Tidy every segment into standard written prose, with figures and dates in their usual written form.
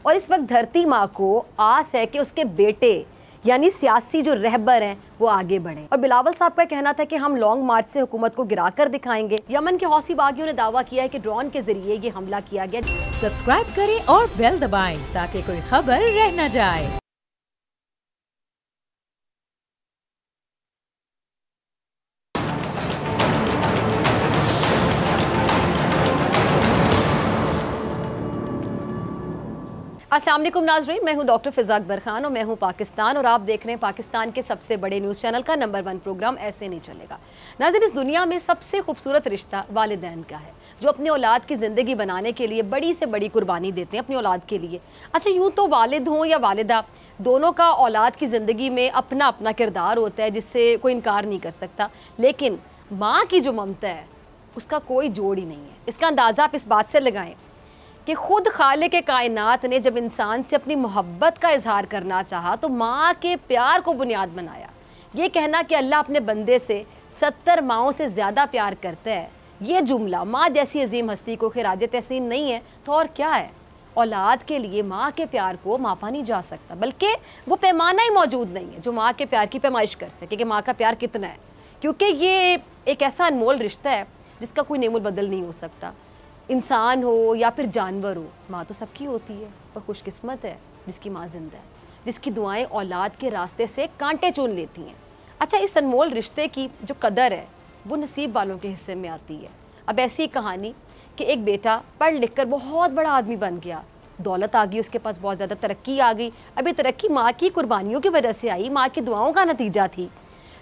और इस वक्त धरती माँ को आस है कि उसके बेटे यानी सियासी जो रहबर हैं वो आगे बढ़े। और बिलावल साहब का कहना था कि हम लॉन्ग मार्च से हुकूमत को गिरा कर दिखाएंगे। यमन के हौसी बागियों ने दावा किया है कि ड्रोन के जरिए ये हमला किया गया। सब्सक्राइब करें और बेल दबाएं ताकि कोई खबर रह न जाए। अस्सलाम वालेकुम नाज़रीन, मैं हूं डॉक्टर फ़िज़ा अकबर खान और मैं हूं पाकिस्तान और आप देख रहे हैं पाकिस्तान के सबसे बड़े न्यूज़ चैनल का नंबर 1 प्रोग्राम ऐसे नहीं चलेगा। नाज़रीन, इस दुनिया में सबसे खूबसूरत रिश्ता वालिदैन का है, जो अपनी औलाद की ज़िंदगी बनाने के लिए बड़ी से बड़ी कुर्बानी देते हैं अपनी औलाद के लिए। अच्छा, यूँ तो वालिद हों या वालिदा, दोनों का औलाद की ज़िंदगी में अपना अपना किरदार होता है जिससे कोई इनकार नहीं कर सकता, लेकिन माँ की जो ममता है उसका कोई जोड़ ही नहीं है। इसका अंदाज़ा आप इस बात से लगाएं कि खुद खालिक कायनात ने जब इंसान से अपनी मोहब्बत का इजहार करना चाहा तो माँ के प्यार को बुनियाद बनाया। ये कहना कि अल्लाह अपने बंदे से 70 माओं से ज़्यादा प्यार करता है, ये जुमला माँ जैसी अजीम हस्ती को खिराज तहसीन नहीं है तो और क्या है। औलाद के लिए माँ के प्यार को मापा नहीं जा सकता, बल्कि वो पैमाना ही मौजूद नहीं है जो माँ के प्यार की पैमाइश कर सके कि माँ का प्यार कितना है, क्योंकि ये एक ऐसा अनमोल रिश्ता है जिसका कोई नेमुल बदल नहीं हो सकता। इंसान हो या फिर जानवर हो, माँ तो सबकी होती है और खुशकिस्मत है जिसकी माँ जिंदा है, जिसकी दुआएं औलाद के रास्ते से कांटे चुन लेती हैं। अच्छा, इस अनमोल रिश्ते की जो कदर है वो नसीब वालों के हिस्से में आती है। अब ऐसी कहानी कि एक बेटा पढ़ लिख कर बहुत बड़ा आदमी बन गया, दौलत आ गई उसके पास, बहुत ज़्यादा तरक्की आ गई। अब ये तरक्की माँ की कुर्बानियों की वजह से आई, माँ की दुआओं का नतीजा थी,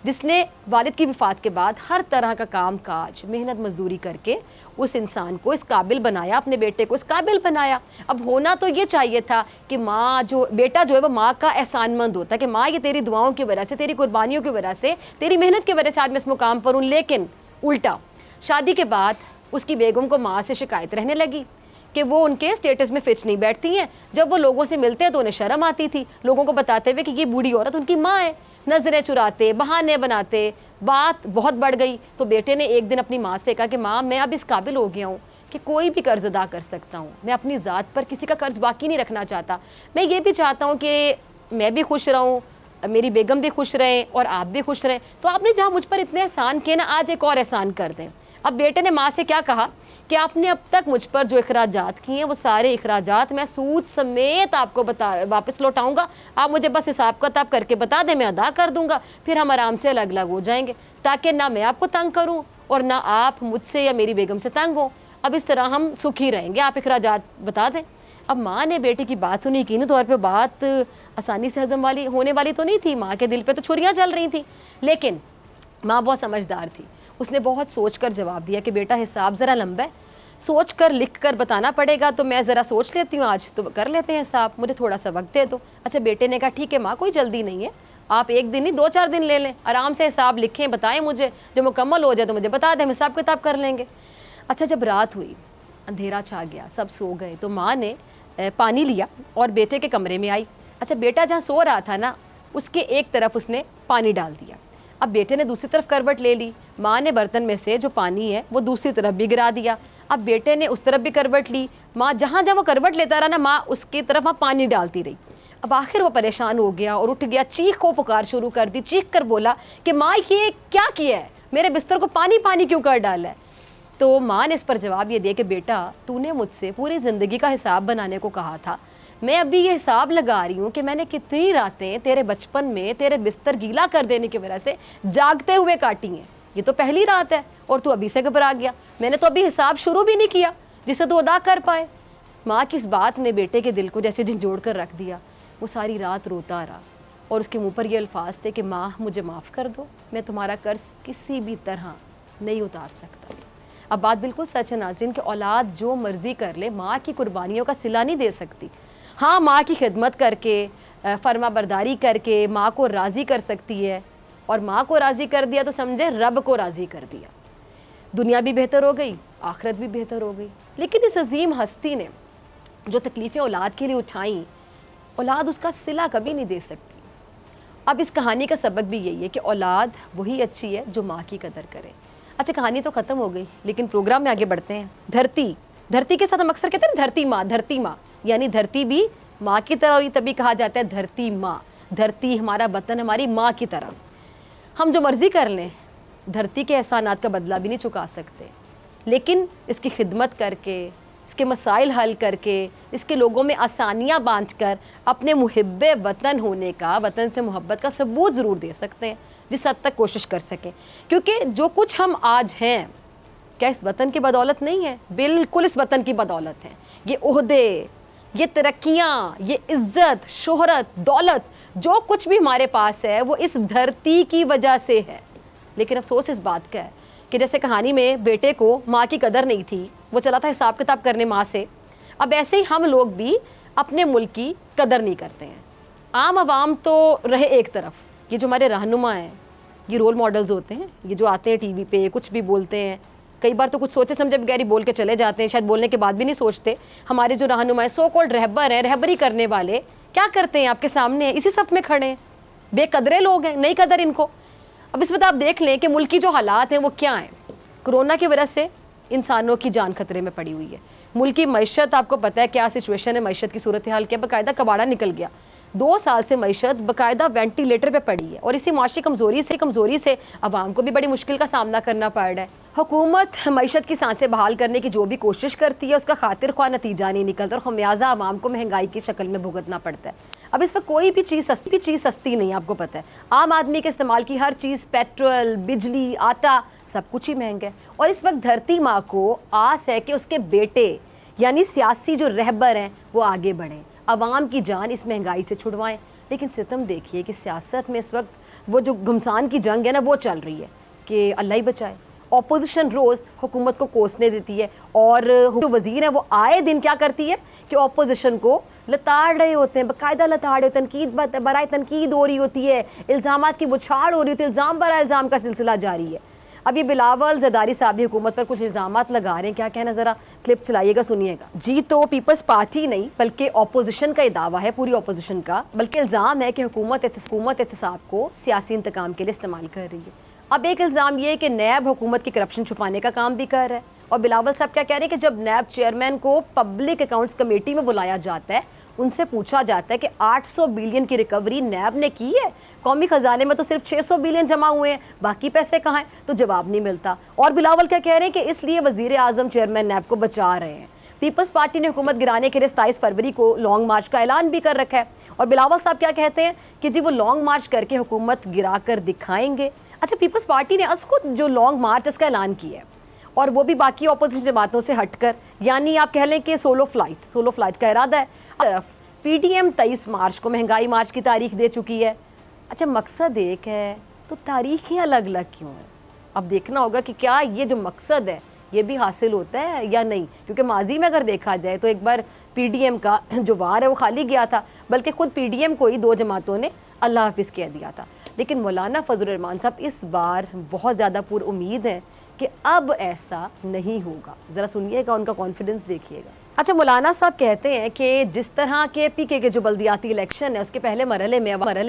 जिसने वालिद की वफ़ात के बाद हर तरह का काम काज मेहनत मजदूरी करके उस इंसान को इस काबिल बनाया, अपने बेटे को इस काबिल बनाया। अब होना तो ये चाहिए था कि माँ जो बेटा जो है वो माँ का एहसानमंद होता कि माँ ये तेरी दुआओं की वजह से, तेरी कुर्बानियों की वजह से, तेरी मेहनत की वजह से आज मैं इस मुकाम पर हूँ। लेकिन उल्टा, शादी के बाद उसकी बेगम को माँ से शिकायत रहने लगी कि वो उनके स्टेटस में फिट नहीं बैठती हैं। जब वो लोगों से मिलते हैं तो उन्हें शर्म आती थी, लोगों को बताते हुए कि ये बूढ़ी औरत उनकी माँ है। नजरें चुराते, बहाने बनाते, बात बहुत बढ़ गई। तो बेटे ने एक दिन अपनी माँ से कहा कि माँ, मैं अब इस काबिल हो गया हूँ कि कोई भी कर्ज अदा कर सकता हूँ, मैं अपनी ज़ात पर किसी का कर्ज बाकी नहीं रखना चाहता। मैं ये भी चाहता हूँ कि मैं भी खुश रहूँ, मेरी बेगम भी खुश रहें और आप भी खुश रहें। तो आपने जहाँ मुझ पर इतने एहसान किए ना, आज एक और एहसान कर दें। अब बेटे ने माँ से क्या कहा कि आपने अब तक मुझ पर जो अखराजात किए हैं वो सारे अखराजात मैं सूद समेत आपको वापस लौटाऊंगा। आप मुझे बस हिसाब किताब करके बता दें, मैं अदा कर दूंगा, फिर हम आराम से अलग अलग हो जाएंगे, ताकि ना मैं आपको तंग करूं और ना आप मुझसे या मेरी बेगम से तंग हो। अब इस तरह हम सुखी रहेंगे, आप अखराजात बता दें। अब माँ ने बेटे की बात सुनी। यकीनी तौर पर बात आसानी से हजम वाली होने वाली तो नहीं थी, माँ के दिल पर तो छुरियाँ चल रही थी, लेकिन माँ बहुत समझदार थी। उसने बहुत सोच कर जवाब दिया कि बेटा, हिसाब ज़रा लंबा है, सोच कर लिख कर बताना पड़ेगा, तो मैं ज़रा सोच लेती हूँ, आज तो कर लेते हैं हिसाब, मुझे थोड़ा सा वक्त दे दो। अच्छा, बेटे ने कहा ठीक है माँ, कोई जल्दी नहीं है, आप एक दिन नहीं 2-4 दिन ले लें, आराम से हिसाब लिखें, बताएं मुझे, जब मुकम्मल हो जाए तो मुझे बता दें, हम हिसाब किताब कर लेंगे। अच्छा, जब रात हुई, अंधेरा छा गया, सब सो गए, तो माँ ने पानी लिया और बेटे के कमरे में आई। अच्छा, बेटा जहाँ सो रहा था ना, उसके एक तरफ उसने पानी डाल दिया। अब बेटे ने दूसरी तरफ करवट ले ली, माँ ने बर्तन में से जो पानी है वो दूसरी तरफ भी गिरा दिया। अब बेटे ने उस तरफ भी करवट ली, माँ जहाँ जहाँ वो करवट लेता रहा ना, माँ उसकी तरफ वहाँ पानी डालती रही। अब आखिर वो परेशान हो गया और उठ गया, चीख को पुकार शुरू कर दी, चीख कर बोला कि माँ ये क्या किया है, मेरे बिस्तर को पानी पानी क्यों कर डाला है। तो माँ ने इस पर जवाब ये दिया कि बेटा, तूने मुझसे पूरी ज़िंदगी का हिसाब बनाने को कहा था, मैं अभी ये हिसाब लगा रही हूँ कि मैंने कितनी रातें तेरे बचपन में तेरे बिस्तर गीला कर देने की वजह से जागते हुए काटी हैं। ये तो पहली रात है और तू अभी से घबरा गया, मैंने तो अभी हिसाब शुरू भी नहीं किया जिसे तू अदा कर पाए। माँ की इस बात ने बेटे के दिल को जैसे झंझोड़ कर रख दिया। वो सारी रात रोता रहा और उसके मुँह पर ये अल्फाज थे कि माँ, मुझे माफ़ कर दो, मैं तुम्हारा कर्ज किसी भी तरह नहीं उतार सकता। अब बात बिल्कुल सच है नाज़रीन कि औलाद जो मर्ज़ी कर ले, माँ की कुर्बानियों का सिला नहीं दे सकती। हाँ, माँ की खिदमत करके, फर्मा बरदारी करके माँ को राज़ी कर सकती है, और माँ को राज़ी कर दिया तो समझे रब को राज़ी कर दिया, दुनिया भी बेहतर हो गई, आखिरत भी बेहतर हो गई। लेकिन इस अजीम हस्ती ने जो तकलीफ़ें औलाद के लिए उठाई, औलाद उसका सिला कभी नहीं दे सकती। अब इस कहानी का सबक भी यही है कि औलाद वही अच्छी है जो माँ की कदर करे। अच्छा, कहानी तो ख़त्म हो गई, लेकिन प्रोग्राम में आगे बढ़ते हैं। धरती के साथ हम अक्सर कहते हैं धरती माँ, यानी धरती भी माँ की तरह हुई, तभी कहा जाता है धरती माँ। धरती हमारा वतन, हमारी माँ की तरह। हम जो मर्ज़ी कर लें, धरती के एहसानात का बदला भी नहीं चुका सकते, लेकिन इसकी खिदमत करके, इसके मसाइल हल करके, इसके लोगों में आसानियाँ बांटकर अपने मुहिब्बे वतन होने का, वतन से मोहब्बत का सबूत ज़रूर दे सकते हैं, जिस हद तक कोशिश कर सकें। क्योंकि जो कुछ हम आज हैं, क्या इस वतन की बदौलत नहीं है? बिल्कुल इस वतन की बदौलत है। ये ओहदे, ये तरक्कियाँ, ये इज़्ज़त, शोहरत, दौलत, जो कुछ भी हमारे पास है वो इस धरती की वजह से है। लेकिन अफसोस इस बात का है कि जैसे कहानी में बेटे को माँ की कदर नहीं थी, वो चला था हिसाब किताब करने माँ से, अब ऐसे ही हम लोग भी अपने मुल्क की कदर नहीं करते हैं। आम आवाम तो रहे एक तरफ, ये जो हमारे रहनुमा हैं, ये रोल मॉडल्स होते हैं, ये जो आते हैं टीवी पे कुछ भी बोलते हैं, कई बार तो कुछ सोचे समझे बगैर ही बोल के चले जाते हैं, शायद बोलने के बाद भी नहीं सोचते। हमारे जो रहनुमा सो कॉल्ड रहबर हैं, रहबरी करने वाले क्या करते हैं? आपके सामने है, इसी सफ में खड़े हैं, बेकदरे लोग हैं, नहीं कदर इनको। अब इस वक्त आप देख लें कि मुल्क की जो हालात हैं वो क्या हैं। कोरोना की वजह से इंसानों की जान खतरे में पड़ी हुई है। मुल्क की मईशत, आपको पता है क्या सिचुएशन है, मईशत की सूरत हाल क्या, बाकायदा कबाड़ा निकल गया। 2 साल से मईशत बाकायदा वेंटिलेटर पे पड़ी है और इसी माशी कमज़ोरी से आवाम को भी बड़ी मुश्किल का सामना करना पड़ रहा है। हुकूमत मईशत की सांसें बहाल करने की जो भी कोशिश करती है, उसका खातिर ख्वाह नतीजा नहीं निकलता और खमियाजा आवाम को महंगाई की शक्ल में भुगतना पड़ता है। अब इस वक्त कोई भी चीज़ सस्ती नहीं, आपको पता है। आम आदमी के इस्तेमाल की हर चीज़, पेट्रोल, बिजली, आटा, सब कुछ ही महंगा है। और इस वक्त धरती माँ को आस है कि उसके बेटे यानी सियासी जो रहबर हैं वो आगे बढ़ें, अवाम की जान इस महंगाई से छुड़वाएं। लेकिन सितम देखिए कि सियासत में इस वक्त वो जो घमसान की जंग है ना, वो चल रही है कि अल्लाह ही बचाए। ऑपोजिशन रोज़ हुकूमत को कोसने देती है और जो वज़ीर हैं वो आए दिन क्या करती है कि ऑपोजिशन को लताड़ रहे होते हैं, बाकायदा लताड़ होते हैं, तनकीद बराए तनकीद हो रही होती है, इल्ज़ामात की बुछाड़ हो रही होती है, इल्ज़ाम बरा इल्ज़ाम का सिलसिला जारी है। अब ये बिलावल ज़रदारी साहब भी हुकूमत पर कुछ इल्ज़ामात लगा रहे हैं, क्या कहना, ज़रा क्लिप चलाइएगा, सुनिएगा। जी, तो पीपल्स पार्टी नहीं बल्कि ऑपोजिशन का ये दावा है, पूरी ऑपोजिशन का, बल्कि इल्ज़ाम है कि हुकूमत एहतसाब को सियासी इंतकाम के लिए इस्तेमाल कर रही है। अब एक इल्ज़ाम ये है कि नैब हुकूमत की करप्शन छुपाने का काम भी कर रहा है। और बिलावल साहब क्या कह रहे हैं कि जब नैब चेयरमैन को पब्लिक अकाउंट्स कमेटी में बुलाया जाता है, उनसे पूछा जाता है कि 800 बिलियन की रिकवरी नैब ने की है, कौमी खजाने में तो सिर्फ 600 बिलियन जमा हुए हैं, बाकी पैसे कहाँ हैं? तो जवाब नहीं मिलता। और बिलावल क्या कह रहे हैं कि इसलिए वज़ीर आज़म चेयरमैन नैब को बचा रहे हैं। पीपल्स पार्टी ने हुकूमत गिराने के लिए 27 फरवरी को लॉन्ग मार्च का ऐलान भी कर रखा है। और बिलावल साहब क्या कहते हैं कि जी वो लॉन्ग मार्च करके हुकूमत गिरा कर दिखाएंगे। अच्छा, पीपल्स पार्टी ने खुद जो लॉन्ग मार्च इसका ऐलान किया है और वो भी बाकी अपोजिशन जमातों से हटकर, यानी आप कह लें कि सोलो फ्लाइट का इरादा है। तरफ पीडीएम 23 मार्च को महंगाई मार्च की तारीख दे चुकी है। अच्छा, मकसद एक है तो तारीखें अलग अलग क्यों हैं? अब देखना होगा कि क्या ये जो मकसद है ये भी हासिल होता है या नहीं, क्योंकि माजी में अगर देखा जाए तो एक बार पीडीएम का जो वार है वो खाली गया था, बल्कि खुद पीडीएम को ही 2 जमातों ने अल्लाह हाफिज़ कह दिया था। लेकिन मौलाना फजल रहमान साहब इस बार बहुत ज़्यादा पुर उम्मीद है कि अब ऐसा नहीं होगा। ज़रा सुनिएगा, उनका कॉन्फिडेंस देखिएगा। अच्छा, मौलाना साहब कहते हैं कि जिस तरह के पीके के जो बल्दियाती इलेक्शन है उसके पहले मरहले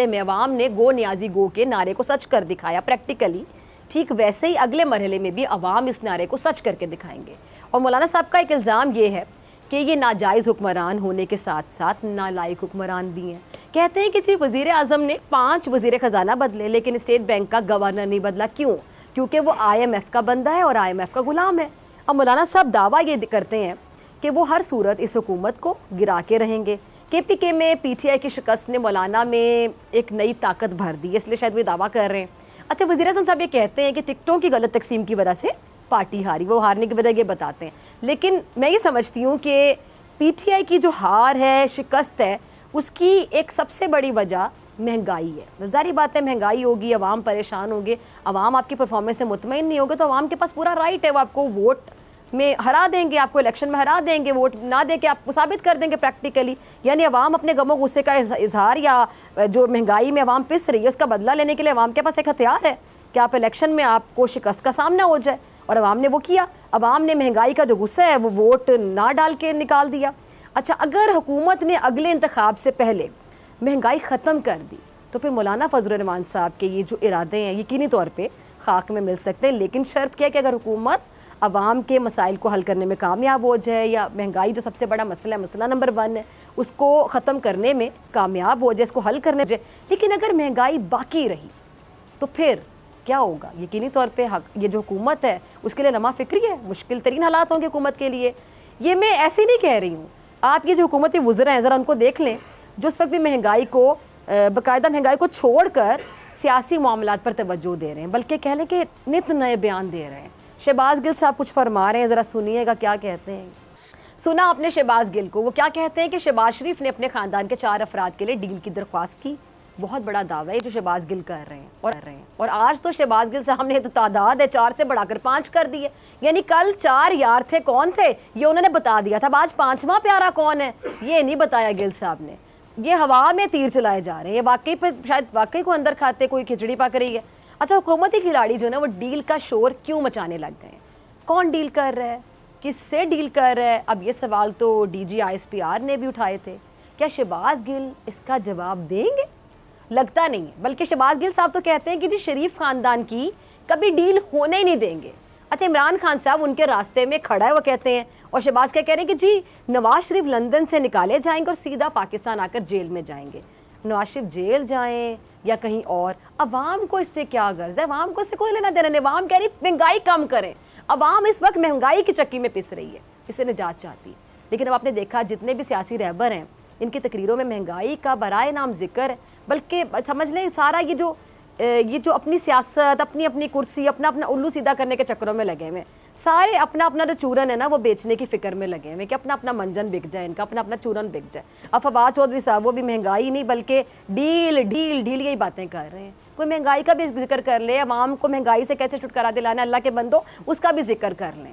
में अवाम ने गो न्याजी गो के नारे को सच कर दिखाया प्रैक्टिकली, ठीक वैसे ही अगले मरहले में भी अवाम इस नारे को सच करके दिखाएंगे। और मौलाना साहब का एक इल्ज़ाम ये है कि ये नाजायज़ हुक्मरान होने के साथ साथ नालायक हुक्मरान भी हैं। कहते हैं कि जी वज़ीर आज़म ने 5 वज़ीर ख़जाना बदले लेकिन स्टेट बैंक का गवर्नर नहीं बदला। क्यों? क्योंकि वो IMF का बंदा है और IMF का गुलाम है। अब मौलाना साहब दावा ये करते हैं कि वो हर सूरत इस हुकूमत को गिरा के रहेंगे। KPK में PTI की शिकस्त ने मौलाना में एक नई ताकत भर दी, इसलिए शायद वो दावा कर रहे हैं। अच्छा, वज़ीर आज़म साहब ये कहते हैं कि टिकटों की गलत तकसीम की वजह से पार्टी हारी, वो हारने की वजह ये बताते हैं। लेकिन मैं ये समझती हूँ कि PTI की जो हार है, शिकस्त है, उसकी एक सबसे बड़ी वजह महंगाई है। ज़ाहिर बात है, महंगाई होगी, अवाम परेशान होंगे, अवाम आपकी परफॉर्मेंस से मुतमईन नहीं होगे तो अवाम के पास पूरा राइट है, वो आपको वोट में हरा देंगे, आपको इलेक्शन में हरा देंगे, वोट ना दे के आपको साबित कर देंगे प्रैक्टिकली। यानी अवाम अपने गमो गुस्से का इजहार या जो महंगाई में अवाम पिस रही है उसका बदला लेने के लिए अवाम के पास एक हथियार है कि आप इलेक्शन में आपको शिकस्त का सामना हो जाए। और अवाम ने वो किया, अवाम ने महंगाई का जो गुस्सा है वो वोट ना डाल के निकाल दिया। अच्छा, अगर हुकूमत ने अगले इंतखाब से पहले महंगाई ख़त्म कर दी तो फिर मौलाना फजल रहमान साहब के ये जो इरादे हैं यकीनी तौर पे खाक में मिल सकते हैं। लेकिन शर्त क्या है कि अगर हुकूमत आवाम के मसाइल को हल करने में कामयाब हो जाए, या महंगाई जो सबसे बड़ा मसला है, मसला नंबर 1 है, उसको ख़त्म करने में कामयाब हो जाए, इसको हल करने जाए। लेकिन अगर महंगाई बाकी रही तो फिर क्या होगा? यकीनी तौर पे ये जो हुकूमत है उसके लिए नमा फिक्री है, मुश्किल तरीन हालात होंगे हुकूमत के लिए। ये मैं ऐसे नहीं कह रही हूँ, आप ये जो हुकूमती वुज़रा हैं ज़रा उनको देख लें, जो उस वक्त भी महंगाई को बाकायदा महंगाई को छोड़कर सियासी मामलात पर तवज्जो दे रहे हैं, बल्कि कह लें कि नित नए बयान दे रहे हैं। शहबाज गिल साहब कुछ फरमा रहे हैं, ज़रा सुनिएगा क्या कहते हैं। सुना आपने शहबाज गिल को, वो क्या कहते हैं कि शहबाज शरीफ ने अपने ख़ानदान के 4 अफराद के लिए डील की दरख्वास्त की। बहुत बड़ा दावा है जो शहबाज गिल कर रहे हैं, और आज तो शहबाज गिल साहब ने तो तादाद है 4 से बढ़ाकर 5 कर दी है। यानी कल 4 यार थे, कौन थे ये उन्होंने बता दिया था, आज 5वां प्यारा कौन है ये नहीं बताया गिल साहब ने। ये हवा में तीर चलाए जा रहे हैं, ये वाकई पे शायद वाकई को अंदर खाते कोई खिचड़ी पक रही है। अच्छा, हुकूमती खिलाड़ी जो है ना वो डील का शोर क्यों मचाने लग गए हैं? कौन डील कर रहा है, किससे डील कर रहा है? अब ये सवाल तो DG ISPR ने भी उठाए थे। क्या शहबाज गिल इसका जवाब देंगे? लगता नहीं है, बल्कि शहबाज गिल साहब तो कहते हैं कि जी शरीफ ख़ानदान की कभी डील होने ही नहीं देंगे। अच्छा, इमरान खान साहब उनके रास्ते में खड़ा है वो कहते हैं, और शहबाज क्या कह रहे हैं कि जी नवाज शरीफ लंदन से निकाले जाएंगे और सीधा पाकिस्तान आकर जेल में जाएंगे। नवाज शरीफ जेल जाएं या कहीं और, अवाम को इससे क्या गर्ज है? अवाम को इससे कोई लेना देना नहीं। अवाम कह रही महंगाई कम करें, अवाम इस वक्त महंगाई की चक्की में पिस रही है, इससे निजात चाहती है। लेकिन अब आपने देखा जितने भी सियासी रहबर हैं इनकी तकरीरों में महंगाई का बराए नाम जिक्र है, बल्कि समझ लें सारा ये जो अपनी सियासत, अपनी अपनी कुर्सी, अपना अपना उल्लू सीधा करने के चक्करों में लगे हुए, सारे अपना अपना जो चूरन है ना वो बेचने की फिक्र में लगे हुए कि अपना अपना मंजन बिक जाए, इनका अपना अपना चूरन बिक जाए। अब फवाद चौधरी साहब वो भी महंगाई नहीं बल्कि डील डील डील यही बातें कर रहे हैं। कोई महंगाई का भी जिक्र कर ले, अवाम को महंगाई से कैसे छुटकारा दिलाना, अल्लाह के बंदो उसका भी जिक्र कर लें।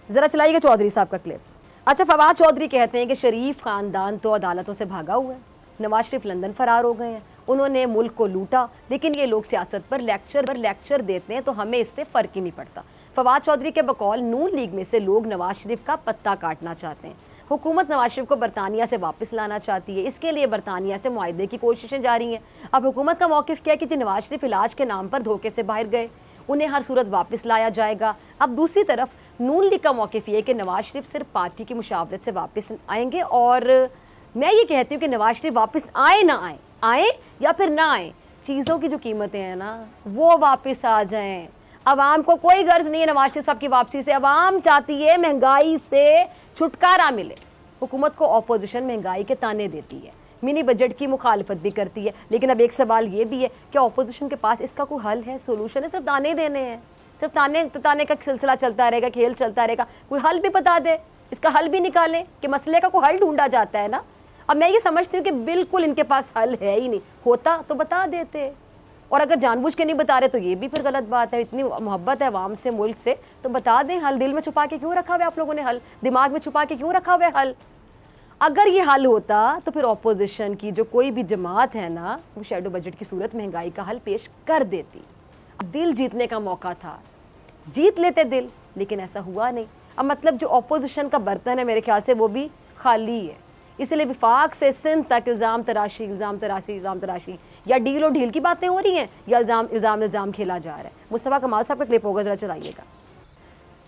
ज़रा चलाइएगा चौधरी साहब का क्लिप। अच्छा, फवाद चौधरी कहते हैं कि शरीफ ख़ानदान तो अदालतों से भागा हुआ है, नवाज शरीफ लंदन फ़रार हो गए हैं, उन्होंने मुल्क को लूटा, लेकिन ये लोग सियासत पर लेक्चर देते हैं तो हमें इससे फ़र्क ही नहीं पड़ता। फवाद चौधरी के बकौल नून लीग में से लोग नवाज शरीफ का पत्ता काटना चाहते हैं। हुकूमत नवाज शरीफ को बरतानिया से वापस लाना चाहती है, इसके लिए बरतानिया से मुआहदे की कोशिशें जारी हैं। अब हुकूमत का मौक़िफ़ क्या है कि नवाज शरीफ इलाज के नाम पर धोखे से बाहर गए, उन्हें हर सूरत वापस लाया जाएगा। अब दूसरी तरफ नून लीग का मौक़िफ़ ये है कि नवाज शरीफ सिर्फ पार्टी की मुशावरत से वापस आएंगे, और मैं ये कहती हूँ कि नवाज शरीफ वापस आए ना आए या फिर ना आए, चीज़ों की जो कीमतें हैं ना वो वापस आ जाएं। अवाम को कोई गर्ज नहीं है नवाज शरीफ साहब की वापसी से, अवाम चाहती है महंगाई से छुटकारा मिले। हुकूमत को अपोजिशन महंगाई के ताने देती है, मिनी बजट की मुखालफत भी करती है, लेकिन अब एक सवाल ये भी है कि अपोजिशन के पास इसका कोई हल है, सोल्यूशन है? सिर्फ ताने देने हैं, सिर्फ ताने का सिलसिला चलता रहेगा, खेल चलता रहेगा। कोई हल भी बता दे, इसका हल भी निकालें कि मसले का कोई हल ढूंढा जाता है ना। अब मैं ये समझती हूँ कि बिल्कुल इनके पास हल है ही नहीं, होता तो बता देते, और अगर जानबूझ के नहीं बता रहे तो ये भी फिर गलत बात है। इतनी मोहब्बत है अवाम से, मुल्क से, तो बता दें हल। दिल में छुपा के क्यों रखा हुआ है आप लोगों ने हल, दिमाग में छुपा के क्यों रखा हुआ है हल? अगर ये हल होता तो फिर अपोजिशन की जो कोई भी जमात है ना वो शैडो बजट की सूरत महंगाई का हल पेश कर देती। अब दिल जीतने का मौका था, जीत लेते दिल, लेकिन ऐसा हुआ नहीं। अब मतलब जो अपोजिशन का बर्तन है मेरे ख्याल से वो भी खाली है, इसलिए विफाक से सिंध तक इल्ज़ाम तराशी या डील और ढील की बातें हो रही हैं या इल्ज़ाम खेला जा रहा है। मुस्तफ़ा कमाल साहब का क्लिप होगा, ज़रा चलाइएगा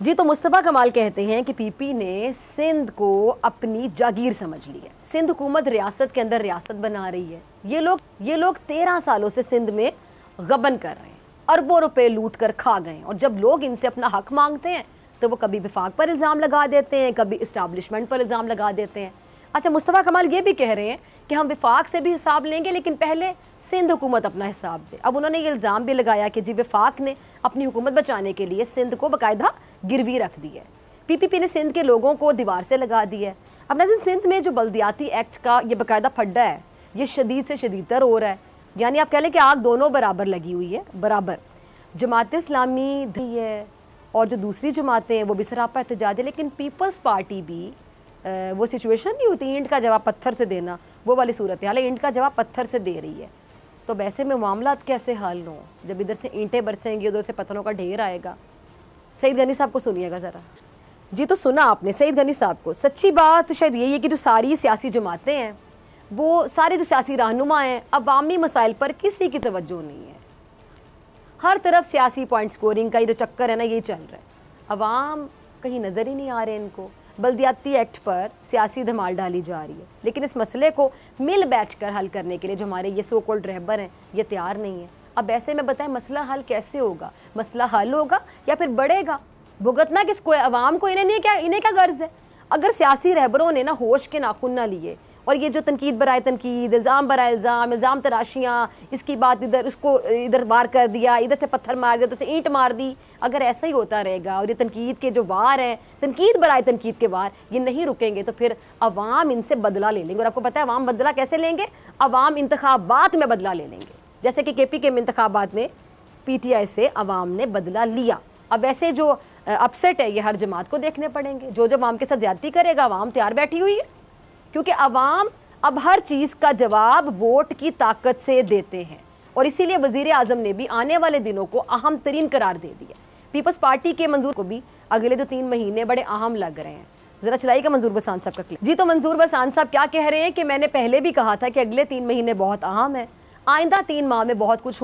जी। तो मुस्तफ़ा कमाल कहते हैं कि पीपी ने सिंध को अपनी जागीर समझ ली है, सिंध हुकूमत रियासत के अंदर रियासत बना रही है। ये लोग 13 सालों से सिंध में गबन कर रहे हैं, अरबों रुपए लूट कर खा गए, और जब लोग इनसे अपना हक मांगते हैं तो वो कभी विफाक पर इल्ज़ाम लगा देते हैं, कभी इस्टाब्लिशमेंट पर इल्ज़ाम लगा देते हैं। अच्छा, मुस्तफ़ा कमाल ये भी कह रहे हैं कि हम विफाक से भी हिसाब लेंगे, लेकिन पहले सिंध हुकूमत अपना हिसाब दे। अब उन्होंने ये इल्ज़ाम भी लगाया कि जी विफाक ने अपनी हुकूमत बचाने के लिए सिंध को बाकायदा गिरवी रख दी है, पीपीपी ने सिंध के लोगों को दीवार से लगा दी है। अब नज़र सिंध में जो बल्दियाती एक्ट का ये बाकायदा फड्डा है, ये शदीद से शदीदतर हो रहा है, यानी आप कह लें कि आग दोनों बराबर लगी हुई है, बराबर। जमात इस्लामी है और जो दूसरी जमातें हैं वो भी सरापा एहतजाज है, लेकिन पीपल्स पार्टी भी वो सिचुएशन नहीं होती ईंट का जवाब पत्थर से देना, वो वाली सूरत हाल है, ईंट का जवाब पत्थर से दे रही है। तो वैसे में मामलात कैसे हल हों जब इधर से ईंटें बरसेंगी, उधर से पत्थरों का ढेर आएगा। सईद गनी साहब को सुनिएगा ज़रा जी। तो सुना आपने सईद गनी साहब को। सच्ची बात शायद यही है कि जो सारी सियासी जमातें हैं, वो सारे जो सियासी रहनुमा हैं, अवामी मसाइल पर किसी की तवज्जो नहीं है। हर तरफ सियासी पॉइंट स्कोरिंग का ये जो चक्कर है ना, यही चल रहा है। अवाम कहीं नज़र ही नहीं आ रहे इनको। बल्दियाती एक्ट पर सियासी धमाल डाली जा रही है, लेकिन इस मसले को मिल बैठकर हल करने के लिए जो हमारे ये सो कॉल्ड रहबर हैं ये तैयार नहीं है। अब ऐसे में बताएं मसला हल कैसे होगा? मसला हल होगा या फिर बढ़ेगा? भुगतना किसको है? अवाम को। इन्हें क्या गर्ज है? अगर सियासी रहबरों ने ना होश के नाखून ना लिए और ये जो तनकीद बराए तनकीद, इल्ज़ाम बराए इल्ज़ाम तराशियाँ, इसकी बात इधर, इसको इधर वार कर दिया, इधर से पत्थर मार दिया, उधर से ईंट मार दी, अगर ऐसा ही होता रहेगा और ये तनकीद के जो वार हैं, तनकीद बराए तनकीद के वार, ये नहीं रुकेंगे तो फिर अवाम इनसे बदला ले लेंगे। और आपको पता है अवाम बदला कैसे लेंगे? अवाम इंतखाबात में बदला ले लेंगे, जैसे कि KP के इंतखाबात में PTI से अवाम ने बदला लिया। अब ऐसे जो अपसेट है ये हर जमात को देखने पड़ेंगे। जो अवाम के साथ ज्यादती करेगा अवाम तैयार बैठी हुई है, क्योंकि अवाम अब हर चीज़ का जवाब वोट की ताकत से देते हैं। और इसीलिए वज़ीर आज़म ने भी आने वाले दिनों को अहम तरीन करार दे दिया। पीपल्स पार्टी के मंजूर को भी अगले जो 3 महीने बड़े अहम लग रहे हैं। ज़रा चलाइएगा मंजूर बसान साहब का क्लिप। जी, तो मंजूर बसान साहब क्या कह रहे हैं कि मैंने पहले भी कहा था कि अगले 3 महीने बहुत अहम है, आइंदा 3 माह में बहुत कुछ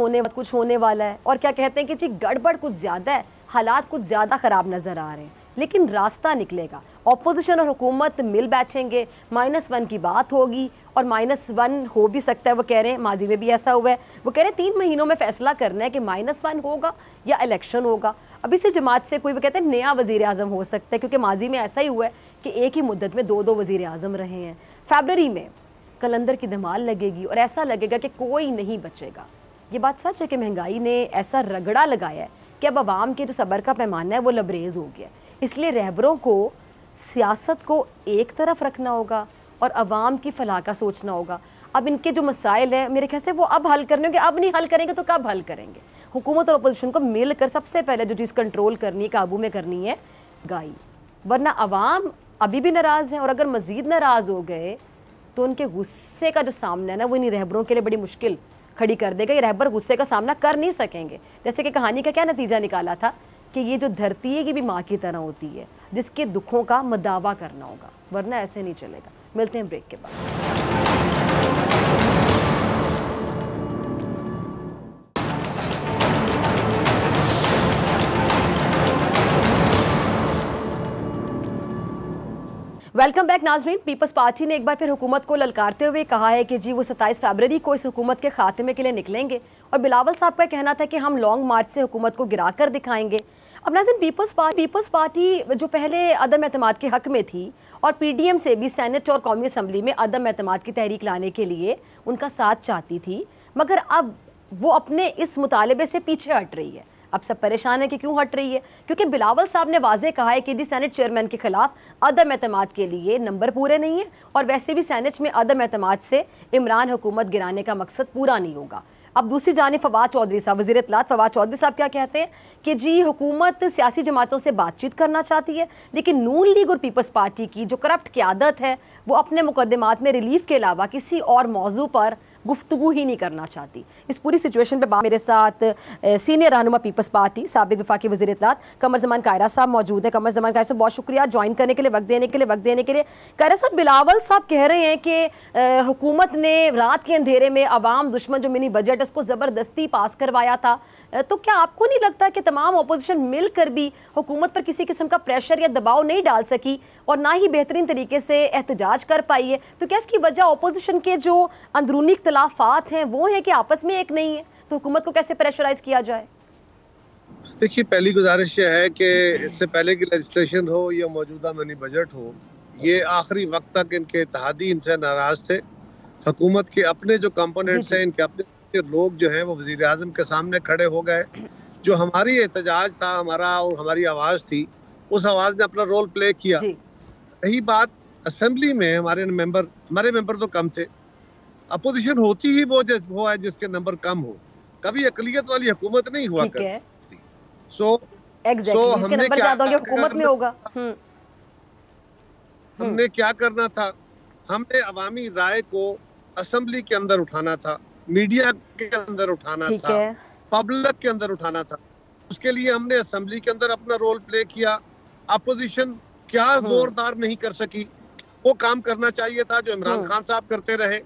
होने वाला है। और क्या कहते हैं कि जी गड़बड़ कुछ ज़्यादा है, हालात कुछ ज़्यादा ख़राब नज़र आ रहे हैं, लेकिन रास्ता निकलेगा। अपोजिशन और हुकूमत मिल बैठेंगे, -1 की बात होगी और -1 हो भी सकता है। वो कह रहे हैं, माजी में भी ऐसा हुआ है, वो कह रहे हैं 3 महीनों में फैसला करना है कि -1 होगा या इलेक्शन होगा। अब इसी जमात से कोई, वो कहते हैं नया वज़ीर आज़म हो सकता है, क्योंकि माजी में ऐसा ही हुआ है कि एक ही मुद्दत में 2 वज़ीर आज़म रहे हैं। फरवरी में कलंदर की धमाल लगेगी और ऐसा लगेगा कि कोई नहीं बचेगा। ये बात सच है कि महंगाई ने ऐसा रगड़ा लगाया है कि अब आवाम के जो सब्र का पैमाना है वो लबरेज हो गया। इसलिए रहबरों को सियासत को एक तरफ रखना होगा और अवाम की फलाह का सोचना होगा। अब इनके जो मसाइल हैं मेरे ख्याल से वो अब हल करने होंगे। अब नहीं हल करेंगे तो कब हल करेंगे? हुकूमत और अपोजिशन को मिलकर सबसे पहले जो चीज़ कंट्रोल करनी है, काबू में करनी है, महंगाई। वरना अवाम अभी भी नाराज़ हैं और अगर मज़ीद नाराज़ हो गए तो उनके गुस्से का जो सामना है ना वो इन्हीं रहबरों के लिए बड़ी मुश्किल खड़ी कर देगा। ये रहबर गुस्से का सामना कर नहीं सकेंगे। जैसे कि कहानी का क्या नतीजा निकाला था कि ये जो धरती है ये भी माँ की तरह होती है जिसके दुखों का मदावा करना होगा, वरना ऐसे नहीं चलेगा। मिलते हैं ब्रेक के बाद। वेलकम बैक नाजरीन। पीपल्स पार्टी ने एक बार फिर हुकूमत को ललकारते हुए कहा है कि जी वो 27 फरवरी को इस हुकूमत के खात्मे के लिए निकलेंगे और बिलावल साहब का कहना था कि हम लॉन्ग मार्च से हुकूमत को गिरा कर दिखाएंगे। अब नाज़रीन पीपल्स पार्टी जो पहले अदम एतमाद के हक़ में थी और PDM से भी सेनेट और कौमी असम्बली में अदम एतमाद की तहरीक लाने के लिए उनका साथ चाहती थी, मगर अब वो अपने इस मुतालबे से पीछे हट रही है। अब सब परेशान है कि क्यों हट रही है, क्योंकि बिलावल साहब ने वाजे कहा है कि जी सेनेट चेयरमैन के खिलाफ अदम एतमाद के लिए नंबर पूरे नहीं है और वैसे भी सेनेट में अदम एतमाद से इमरान हुकूमत गिराने का मकसद पूरा नहीं होगा। अब दूसरी जानिब फवाद चौधरी साहब, वज़ीर इत्तलात फवाद चौधरी साहब क्या कहते हैं कि जी हुकूमत सियासी जमातों से बातचीत करना चाहती है, लेकिन नून लीग और पीपल्स पार्टी की जो करप्ट क़यादत है वो अपने मुकदमात में रिलीफ के अलावा किसी और मौजू पर गुफ्तगू ही नहीं करना चाहती। इस पूरी सिचुएशन पे मेरे साथ सीनियर रहनुमा पीपल्स पार्टी साबिक़ वफाकी वज़ीर इत्तलात कमर ज़मान कायरा साहब मौजूद है। कमर ज़मान कायरा साहब बहुत शुक्रिया ज्वाइन करने के लिए, वक्त देने के लिए। कायरा साहब, बिलावल साहब कह रहे हैं कि हुकूमत ने रात के अंधेरे में अवाम दुश्मन जो मिनी बजट उसको ज़बरदस्ती पास करवाया था, तो क्या आपको नहीं लगता कि तमाम अपोजिशन मिलकर भी हुकूमत पर किसी किस्म का प्रेशर या दबाव नहीं डाल सकी और ना ही बेहतरीन तरीके से एहतजाज कर पाई है? तो क्या इसकी वजह अपोजिशन के जो अंदरूनी इख्तलाफात हैं वो है कि आपस में एक नहीं है, तो हुकूमत को कैसे प्रेशराइज किया जाए? देखिए, पहली गुजारिश यह है कि इससे पहले की लेजिस्लेशन हो या मौजूदा मिनी बजट हो, ये आखिरी वक्त तक इनके इत्तेहादी इनसे नाराज थे। हुकूमत के अपने जो कंपोनेंट्स हैं, इनके अपने लोग जो हैं वो वज़ीर आज़म के सामने खड़े हो गए। जो हमारी एहतजाज था, हमारी आवाज़ थी, उस आवाज़ ने अपना रोल प्ले किया। रही बात असेंबली में, हमारे मेंबर तो कम थे। अपोजिशन होती ही वो है जिसके नंबर कम हो, कभी अकलियत वाली हुकूमत नहीं हुआ करती। हमने हुकूमत में होगा। हमने क्या करना था, हमने अवामी राय को असेंबली के अंदर उठाना था, मीडिया के अंदर उठाना था, पब्लिक के अंदर उठाना था। उसके लिए हमने असेंबली के अंदर अपना रोल प्ले किया। अपोजिशन क्या जोरदार नहीं कर सकी, वो काम करना चाहिए था जो इमरान खान साहब करते रहे,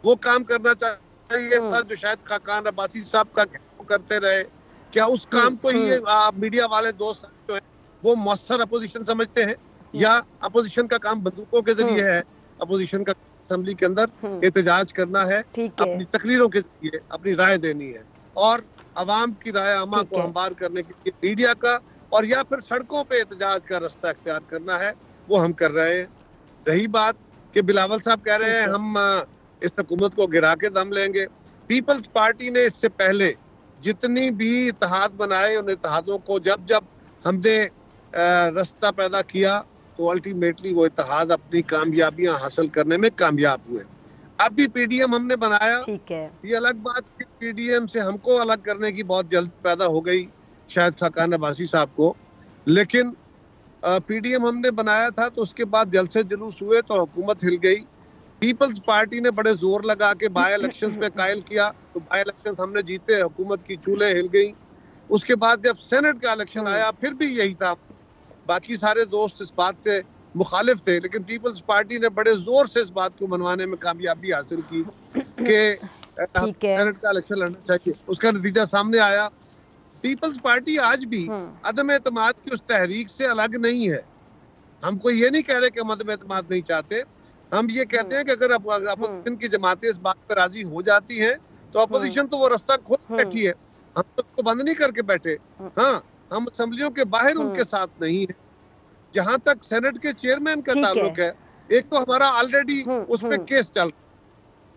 वो काम करना चाहिए था जो शायद खाकान अब्बासी साहब का करते रहे। क्या उस काम को ही मीडिया वाले दोस्त जो हैं वो मौसर अपोजिशन समझते हैं, या अपोजिशन का काम बंदूकों के जरिए है। अपोजिशन का असेंबली के अंदर एहतजाज करना है, अपनी तकरीरों के जरिए अपनी राय देनी है, और अवाम की राय आमा को हमवार करने के लिए मीडिया का और या फिर सड़कों पे एहतजाज का रास्ता इख्तियार करना है, वो हम कर रहे हैं। रही बात कि बिलावल साहब कह रहे हैं हम इस हुकूमत को गिरा के दम लेंगे, पीपल्स पार्टी ने इससे पहले जितनी भी इत्तेहाद बनाए, उन इत्तेहादों को जब जब हमने रास्ता पैदा किया तो अल्टीमेटली वो इत्तेहाद अपनी कामयाबियां हासिल करने में कामयाब हुए। अब भी पीडीएम हमने बनाया, ठीक है, ये अलग बात कि पीडीएम से हमको अलग करने की बहुत जल्द पैदा हो गई, शायद खाकान अब्बासी साहब को, लेकिन पीडीएम हमने बनाया था तो उसके बाद जलसे जुलूस हुए तो हुकूमत हिल गई। पीपल्स पार्टी ने बड़े जोर लगा के बाय इलेक्शंस पे कायल किया, तो बाय इलेक्शंस हमने जीते, हुकूमत की चूल्हे हिल गई। उसके बाद जब सेनेट का इलेक्शन आया फिर भी यही था, बाकी सारे दोस्त इस बात से मुखालिफ थे, लेकिन पीपल्स पार्टी ने बड़े जोर से इस बात को मनवाने में कामयाबी हासिल की कि सेनेट का इलेक्शन लड़ना चाहिए। उसका नतीजा सामने आया। पीपल्स पार्टी आज भी अदम एतमाद की उस तहरीक से अलग नहीं है। हम कोई ये नहीं कह रहे कि हम अदम एतमाद नहीं चाहते, हम ये कहते हैं कि अगर अपोजिशन की जमातें इस बात पर राजी हो जाती हैं तो अपोजिशन तो वो रास्ता खोल बैठी है, हम तो उसको बंद नहीं करके बैठे। हाँ, हम असेंबलियों के बाहर उनके साथ नहीं है। जहां तक सेनेट के चेयरमैन का ताल्लुक है, एक तो हमारा ऑलरेडी उस पर केस चल रहा है,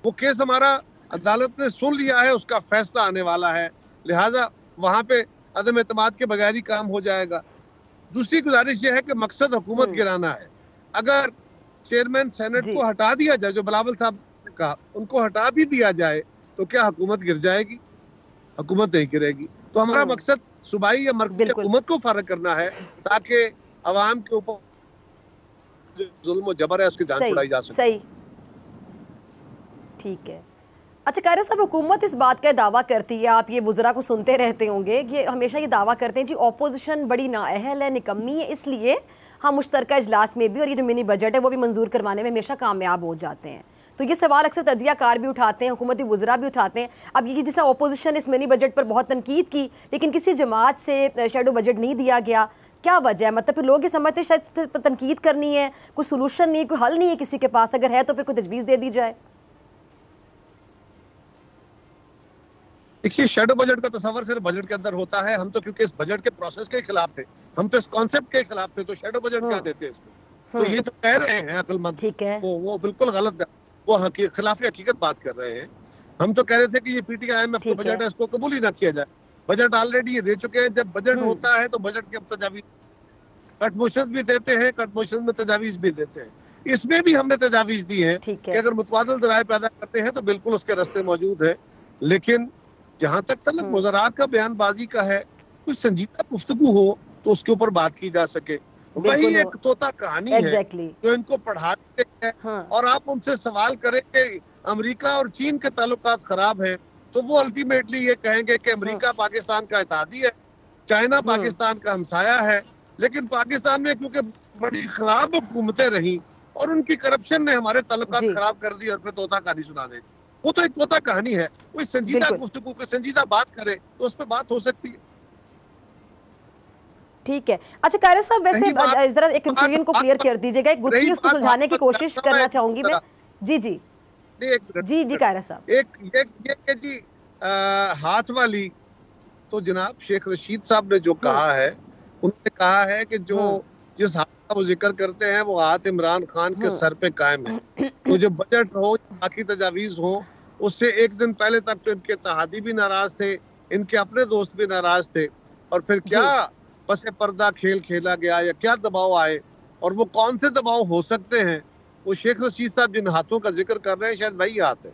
वो केस हमारा अदालत ने सुन लिया है, उसका फैसला आने वाला है, लिहाजा वहां पे अदम एतमाद के बगैर ही काम हो जाएगा। दूसरी गुजारिश ये है कि मकसद हुकूमत गिराना है। अगर चेयरमैन सेनेट को हटा दिया जाए, जो बिलावल साहब ने कहा, उनको हटा भी दिया जाए तो क्या हुकूमत गिर जाएगी? हुकूमत नहीं गिरेगी। तो हमारा मकसद सूबाई या मरकज़ी हुकूमत को फारग करना है ताकि अवाम के ऊपर जुल्म और जबर है उसकी जान छुड़ाई जा सके। सही, ठीक है। अच्छा कायरा साहब, हुकूमत इस बात का दावा करती है, आप ये वुज़रा को सुनते रहते होंगे, ये हमेशा ये दावा करते हैं जी ऑपोजिशन बड़ी नाअहल है, निकम्मी है, इसलिए हम मुश्तरका इजलास में भी और ये जो मिनी बजट है वो भी मंजूर करवाने में हमेशा कामयाब हो जाते हैं। तो ये सवाल अक्सर तजिया कार भी उठाते हैं, हुकूमती वुज़रा भी उठाते हैं। अब ये जैसा ऑपोजिशन इस मिनी बजट पर बहुत तनकीद की, लेकिन किसी जमात से शेडो बजट नहीं दिया गया, क्या वजह है? मतलब फिर लोग ये समझते हैं शायद तनकीद करनी है, कोई सोल्यूशन नहीं, कोई हल नहीं है किसी के पास, अगर है तो फिर कोई तजवीज़ दे दी जाए। देखिए, शेडो बजट का तस्वर सिर्फ बजट के अंदर होता है। हम तो क्योंकि इस बजट के प्रोसेस के खिलाफ थे, हम तो इस कॉन्सेप्ट के खिलाफ थे, तो शेडो बजट क्या देते हैं इसको? तो ये तो कह रहे हैं अक्लमंद, ठीक है, वो बिल्कुल गलत, वो खिलाफ हकीकत बात कर रहे हैं। हम तो कह रहे थे कि ये PTIMF का बजट है, इसको कबूल ही ना किया जाए। बजट ऑलरेडी ये दे चुके हैं। जब बजट होता है तो बजट के तजावीज कट मोशन भी देते हैं, कट मोशन में तजावीज भी देते हैं। इसमें भी हमने तजावीज दी है कि अगर मुतबादिल ज़राए पैदा करते हैं तो बिल्कुल उसके रास्ते मौजूद है। लेकिन जहां तक तलब मुज़रात का बयानबाजी का है, कुछ संजीदा गुफ्तगू हो तो उसके ऊपर बात की जा सके। वही एक तोता कहानी है जो इनको पढ़ाते हैं। और आप उनसे सवाल करें कि अमेरिका और चीन के ताल्लुकात खराब हैं, तो वो अल्टीमेटली ये कहेंगे कि अमेरिका पाकिस्तान का इत्तेहादी है, चाइना पाकिस्तान का हमसाया है। लेकिन पाकिस्तान में क्योंकि बड़ी खराब हुकूमतें रही और उनकी करप्शन ने हमारे ताल्लुकात खराब कर दी, और फिर तोता कहानी सुना दे, वो तो एक तोता कहानी है। कोई संजीदा गुफ्तगू पे संजीदा बात करे तो उस पर बात हो सकती है। ठीक है। अच्छा कायरा साहब, वैसे जरा एक कंफ्यूजन को क्लियर कर दीजिएगा, एक गुत्थी उसको सुलझाने की कोशिश करना चाहूंगी मैं। जी जी जी जी कायरा साहब, एक जी हाथ वाली, तो जनाब शेख रशीद साहब ने जो कहा है, उन्होंने कहा है कि जो जिस हाथ का वो जिक्र करते हैं वो हाथ इमरान खान के सर पे कायम है। तो जो बजट हो, बाकी तजावीज हो, उससे एक दिन पहले तक तो इनके इत्तेहादी भी नाराज थे, इनके अपने दोस्त भी नाराज थे, और फिर क्या पसे पर्दा खेल खेला गया या क्या दबाव आए, और वो कौन से दबाव हो सकते हैं? वो शेख रशीद साहब जिन हाथों का जिक्र कर रहे हैं शायद वही हाथ है।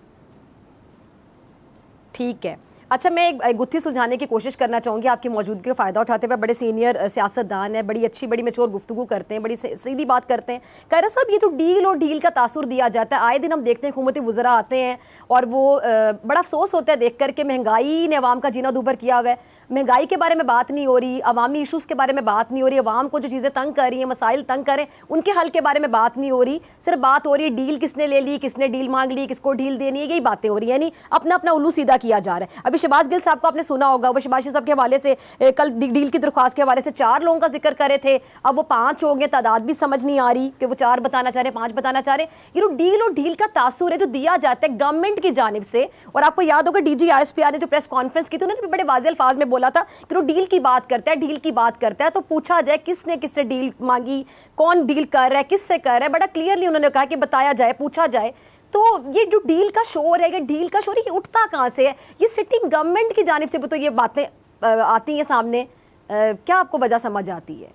ठीक है। अच्छा, मैं एक गुत्थी सुलझाने की कोशिश करना चाहूँगी, आपकी मौजूदगी का फ़ायदा उठाते हुए। बड़े सीनियर सियासतदान हैं, बड़ी अच्छी बड़ी मैच्योर गुफ्तगू करते हैं, बड़ी सीधी बात करते हैं। कायरा साहब, ये तो डील और ढील का तासुर दिया जाता है, आए दिन हम देखते हैं हुकूमती वुज़रा आते हैं और वो बड़ा अफसोस होता है देख कर के महंगाई ने अवाम का जीना दूभर किया हुआ है। महंगाई के बारे में बात नहीं हो रही, अवामी इशूज़ के बारे में बात नहीं हो रही, अवाम को जो चीज़ें तंग कर रही हैं, मसाइल तंग करें, उनके हल के बारे में बात नहीं हो रही। सिर्फ बात हो रही है डील किसने ले ली, किसने डील मांग ली, किसको डील देनी है, यही बातें हो रही हैं। यानी अपना अपना उल्लू सीधा किया जा रहा है। अभी शहबाज गिल साहब को आपने सुना होगा, वो शहबाज साहब के हवाले से कल डील की दरख्वास्त के हवाले से 4 लोगों का जिक्र करे थे, अब वो 5 हो गए। तादाद भी समझ नहीं आ रही कि वो 4 बताना चाह रहे, 5 बताना चाह रहे। ये डील और डील का तासुर है जो दिया जाता है गवर्नमेंट की जानिब से। और आपको याद होगा DG ISPR ने जो प्रेस कॉन्फ्रेंस की थी, उन्होंने बड़े वाज़ेह अल्फाज में बोला था कि वो डील की बात करता है, डील की बात करता है तो पूछा जाए किसने किससे डील मांगी, कौन डील कर रहा है, किससे कर रहा है। बड़ा क्लियरली उन्होंने कहा कि बताया जाए, पूछा जाए। तो ये जो डील का शोर है, ये डील का शोर ये उठता कहाँ से है? ये सिटिंग गवर्नमेंट की जानिब से भी तो ये बातें आती हैं सामने। क्या आपको वजह समझ आती है?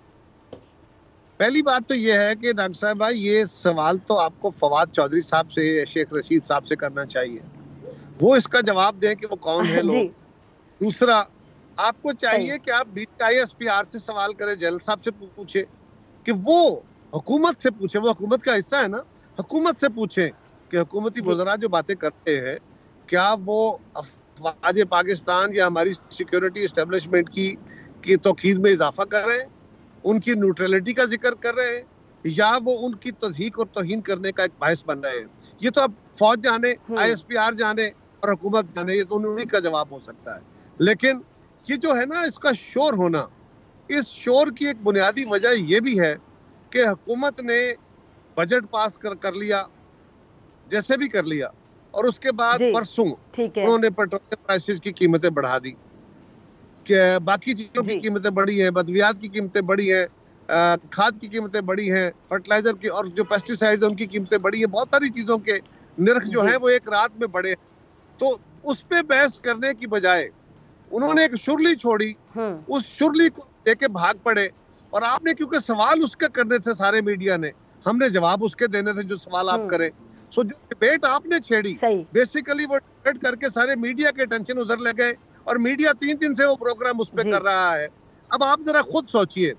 पहली बात तो ये है कि डॉक्टर साहब भाई, ये सवाल तो आपको फवाद चौधरी साहब से, शेख रशीद साहब से करना चाहिए, वो इसका जवाब दें कि वो कौन है लोग। दूसरा, आपको चाहिए कि आप DG ISPR से सवाल करें, जनरल साहब से पूछे कि वो हुकूमत से पूछे, वो हुकूमत का हिस्सा है ना, हुकूमत से पूछे कि हुकूमती वज़रा जो बातें करते हैं क्या वो अफवाज पाकिस्तान या हमारी सिक्योरिटी एस्टेब्लिशमेंट की तौकीद में इजाफा कर रहे हैं, उनकी न्यूट्रलिटी का जिक्र कर रहे हैं, या वो उनकी तज़हीक और तौहीन करने का एक बायस बन रहे हैं। ये तो अब फौज जाने, ISPR जाने और हुकूमत जाने, ये तो उन्हीं का जवाब हो सकता है। लेकिन ये जो है ना, इसका शोर होना, इस शोर की एक बुनियादी वजह ये भी है कि हुकूमत ने बजट पास कर लिया, जैसे भी कर लिया, और उसके बाद परसों उन्होंने पेट्रोलियम प्राइसेस की कीमतें बढ़ा दी, कि बाकी चीजों की कीमतें बढ़ी हैं, बदवियात की कीमतें बढ़ी हैं, खाद की कीमतें बढ़ी हैं, फर्टिलाइजर की और जो पेस्टिसाइड्स हैं उनकी कीमतें बढ़ी हैं, बहुत सारी चीजों के निर्ख जो है वो एक रात में बढ़े। तो उस पे बहस करने की बजाय उन्होंने एक शुरली छोड़ी, उस शुरली को लेके भाग पड़े। और आपने, क्योंकि सवाल उसके करने थे सारे मीडिया ने, हमने जवाब उसके देने थे जो सवाल आप करें। सो जो डिबेट आपने छेड़ी, बेसिकली वो डिबेट करके सारे मीडिया के टेंशन उधर ले गए और मीडिया 3 दिन से वो प्रोग्राम उस पे कर रहा है। अब आप जरा खुद सोचिए,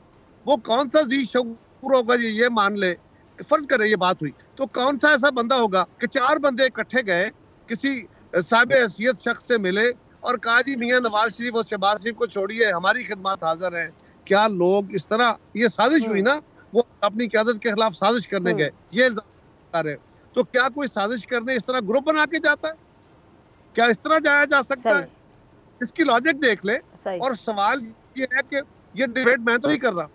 वो कौन सा जी शऊर होगा ये मान ले, फर्ज करें ये बात हुई, तो कौन सा ऐसा बंदा होगा कि 4 बंदे इकट्ठे गए, किसी साहिब हैसियत शख्स से मिले और कहा जी मियां नवाज शरीफ और शहबाज शरीफ को छोड़िए, हमारी खिदमत हाजिर है। क्या लोग इस तरह, ये साजिश हुई ना, वो अपनी क़यादत के खिलाफ साजिश करने गए, ये इल्जाम आ रहे। तो क्या कोई साजिश करने इस तरह ग्रुप बना के जाता है? क्या इस तरह जाया जा सकता है? इसकी लॉजिक देख ले। और सवाल ये है कि ये डिबेट मैं तो नहीं कर रहा,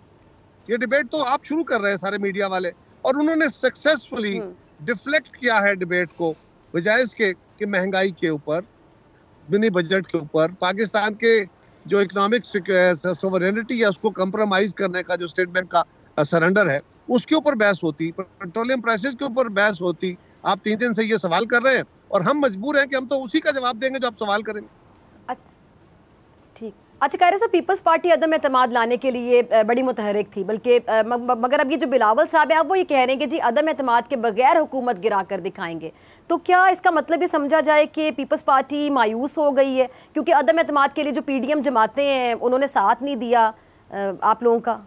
ये डिबेट तो आप शुरू कर रहे हैं सारे मीडिया वाले, और उन्होंने सक्सेसफुली डिफ्लेक्ट किया है डिबेट को, बजाय इसके कि महंगाई के ऊपर, मिनी बजट के ऊपर, पाकिस्तान के जो इकोनॉमिक सोवरेनिटी है उसको कंप्रोमाइज करने का जो स्टेट बैंक का सरेंडर है उसके ऊपर बहस होती, पेट्रोलियम प्राइसेस के ऊपर बहस होती। आप 3 दिन से ये सवाल कर रहे हैं और हम मजबूर हैं कि हम तो उसी का जवाब देंगे जो आप सवाल करेंगे। अच्छा, ठीक। अच्छा, कह रहे हैं पीपल्स पार्टी अदम एतमाद लाने के लिए बड़ी मुतहरिक थी, बल्कि मगर अब ये जो बिलावल साहब है, अब वो ये कह रहे हैं कि जी अदम एतमाद के बगैर हुकूमत गिरा कर दिखाएंगे। तो क्या इसका मतलब ये समझा जाए कि पीपल्स पार्टी मायूस हो गई है क्योंकि अदम एतमाद के लिए जो PDM जमाते हैं उन्होंने साथ नहीं दिया आप लोगों का?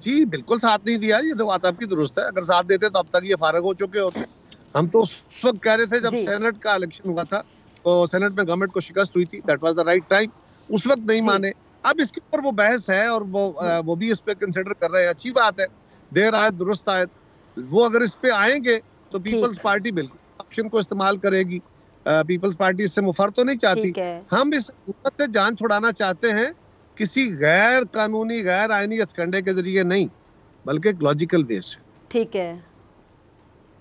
जी बिल्कुल साथ नहीं दिया, ये तो बात आपकी दुरुस्त है। अगर साथ देते तो अब तक ये फारग हो चुके होते। हम तो उस वक्त कह रहे थे जब सेनेट का इलेक्शन हुआ था, तो सेनेट में गवर्नमेंट को शिकस्त हुई थी, that was the right time, उस वक्त नहीं माने। अब इसके ऊपर वो बहस है और वो भी इस पे कंसिडर कर रहे हैं, अच्छी बात है, देर आयत दुरुस्त आयत। वो अगर इस पे आएंगे तो पीपल्स पार्टी बिल्कुल ऑप्शन को इस्तेमाल करेगी। पीपल्स पार्टी इससे मुफर तो नहीं चाहती, हम इस हुकूमत से जान छुड़ाना चाहते हैं, किसी गैर कानूनी गैर आईनी हथकंडे के जरिए नहीं, बल्कि एक लॉजिकल वे से। ठीक है,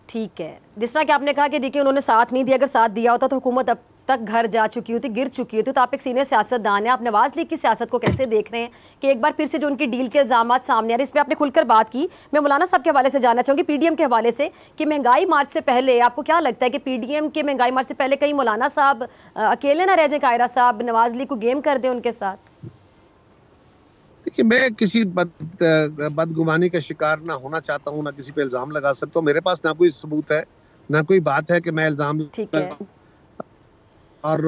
ठीक है। जिस तरह कि आपने कहा कि देखिए उन्होंने साथ नहीं दिया, अगर साथ दिया होता तो हुकूमत अब तक घर जा चुकी होती, गिर चुकी होती। तो आप एक सीनियर सियासतदान हैं, आप नवाज लीग की सियासत को कैसे देख रहे हैं कि एक बार फिर से जो उनकी डील के इल्जामात सामने आ रहे, इस पर आपने खुलकर बात की। मैं मौलाना साहब के हवाले से जानना चाहूँगी, PDM के हवाले से, कि महंगाई मार्च से पहले आपको क्या लगता है कि PDM के महंगाई मार्च से पहले कहीं मौलाना साहब अकेले ना रह जाए, कायरा साहब नवाज लीग को गेम कर दें उनके साथ? देखिए, मैं किसी बदगुमानी का शिकार ना होना चाहता हूँ, ना किसी पे इल्जाम लगा सकता हूँ। मेरे पास ना कोई सबूत है, ना कोई बात है कि मैं इल्जाम लगाऊं, और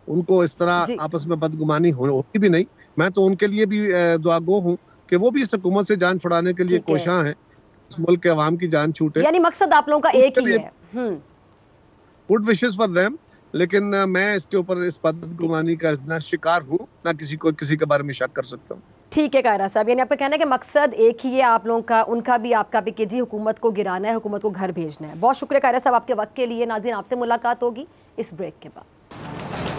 उनको इस तरह आपस में बदगुमानी होती भी नहीं। मैं तो उनके लिए भी दुआगो हूँ कि वो भी इस हुकूमत से जान छुड़ाने के लिए कोशिश हैं, इस मुल्क के अवाम की जान छूटे। यानी मकसद आप लोगों का एक ही है। गुड विशेस फॉर देम, लेकिन मैं इसके ऊपर इस बदगुमानी का ना शिकार हूँ, ना किसी के बारे में शक कर सकता हूँ। ठीक है कायरा साहब, यानी आपका कहना है कि मकसद एक ही है आप लोगों का, उनका भी आपका भी, कि जी हुकूमत को गिराना है, हुकूमत को घर भेजना है। बहुत शुक्रिया कायरा साहब आपके वक्त के लिए। नाज़रीन, आपसे मुलाकात होगी इस ब्रेक के बाद।